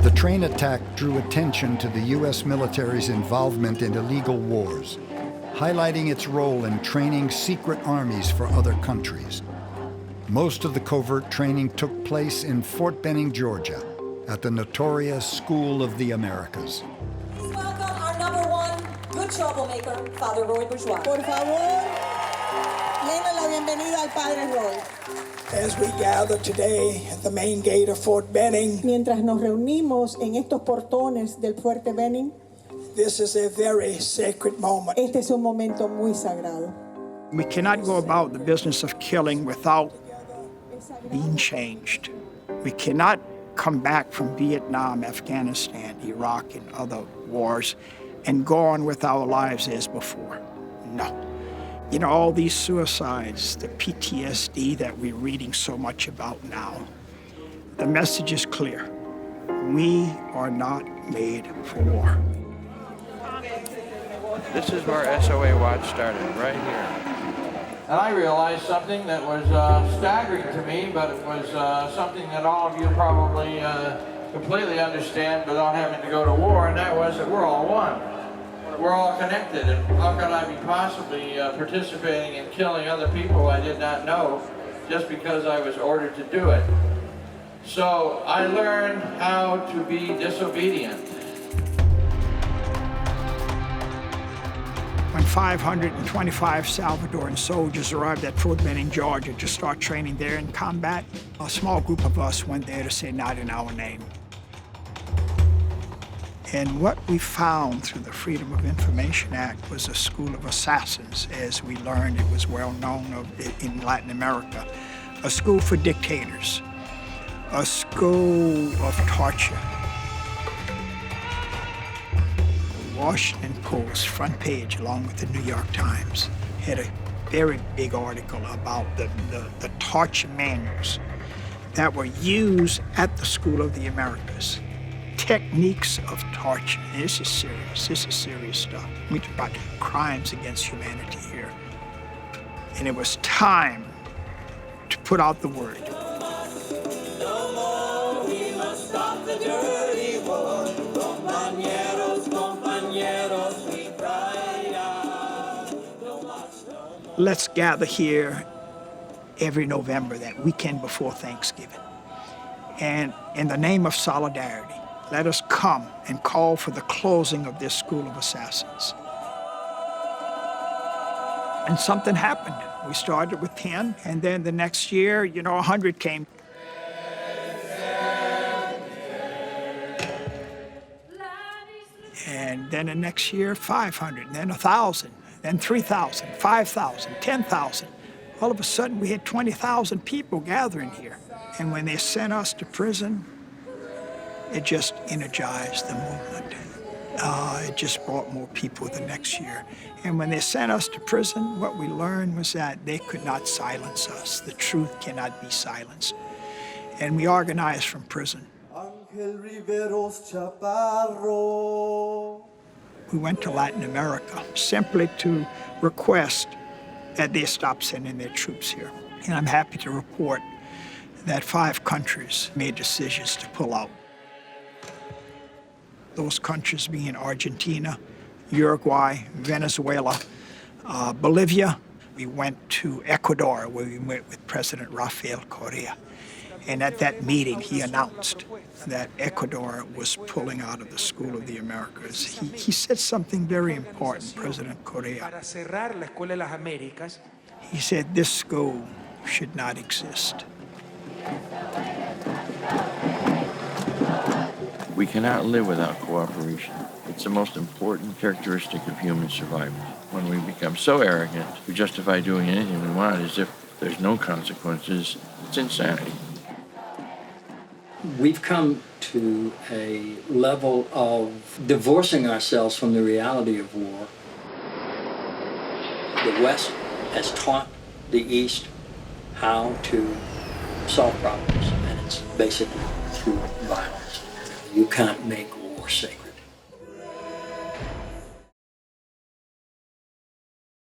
The train attack drew attention to the U.S. military's involvement in illegal wars, highlighting its role in training secret armies for other countries. Most of the covert training took place in Fort Benning, Georgia, at the notorious School of the Americas. Please welcome our #1 good troublemaker, Father Roy Bourgeois. Por favor, denle la bienvenida al Padre Roy. As we gather today at the main gate of Fort Benning, Mientras nos reunimos en estos portones del Fuerte Benning, this is a very sacred moment. este es un momento muy sagrado. We cannot go about the business of killing without being changed. We cannot come back from Vietnam, Afghanistan, Iraq, and other wars and go on with our lives as before. No. You know, all these suicides, the PTSD that we're reading so much about now, the message is clear. We are not made for war. This is where SOA Watch started, right here. And I realized something that was staggering to me, but it was something that all of you probably completely understand without having to go to war, and that was that we're all one. We're all connected, and how could I be possibly participating in killing other people I did not know just because I was ordered to do it? So I learned how to be disobedient. When 525 Salvadoran soldiers arrived at Fort Benning, Georgia to start training there in combat, a small group of us went there to say, "Not in our name." And what we found through the Freedom of Information Act was a school of assassins, as we learned it was well known in Latin America, a school for dictators, a school of torture. Washington Post, front page, along with the New York Times, had a very big article about the torture manuals that were used at the School of the Americas. Techniques of torture. And this is serious stuff. We talk about crimes against humanity here. And it was time to put out the word. Let's gather here every November, that weekend before Thanksgiving. And in the name of solidarity, let us come and call for the closing of this school of assassins. And something happened. We started with 10, and then the next year, 100 came. And then the next year, 500, and then 1,000, then 3,000, 5,000, 10,000. All of a sudden, we had 20,000 people gathering here. And when they sent us to prison, it just energized the movement. It just brought more people the next year. And when they sent us to prison, what we learned was that they could not silence us. The truth cannot be silenced. And we organized from prison. We went to Latin America simply to request that they stop sending their troops here. And I'm happy to report that 5 countries made decisions to pull out. Those countries being Argentina, Uruguay, Venezuela, Bolivia. We went to Ecuador, where we met with President Rafael Correa. And at that meeting, he announced that Ecuador was pulling out of the School of the Americas. He said something very important, President Correa. He said, this school should not exist. We cannot live without cooperation. It's the most important characteristic of human survival. When we become so arrogant, we justify doing anything we want as if there's no consequences. It's insanity. We've come to a level of divorcing ourselves from the reality of war. The West has taught the East how to solve problems, and it's basically through violence. You can't make war safe.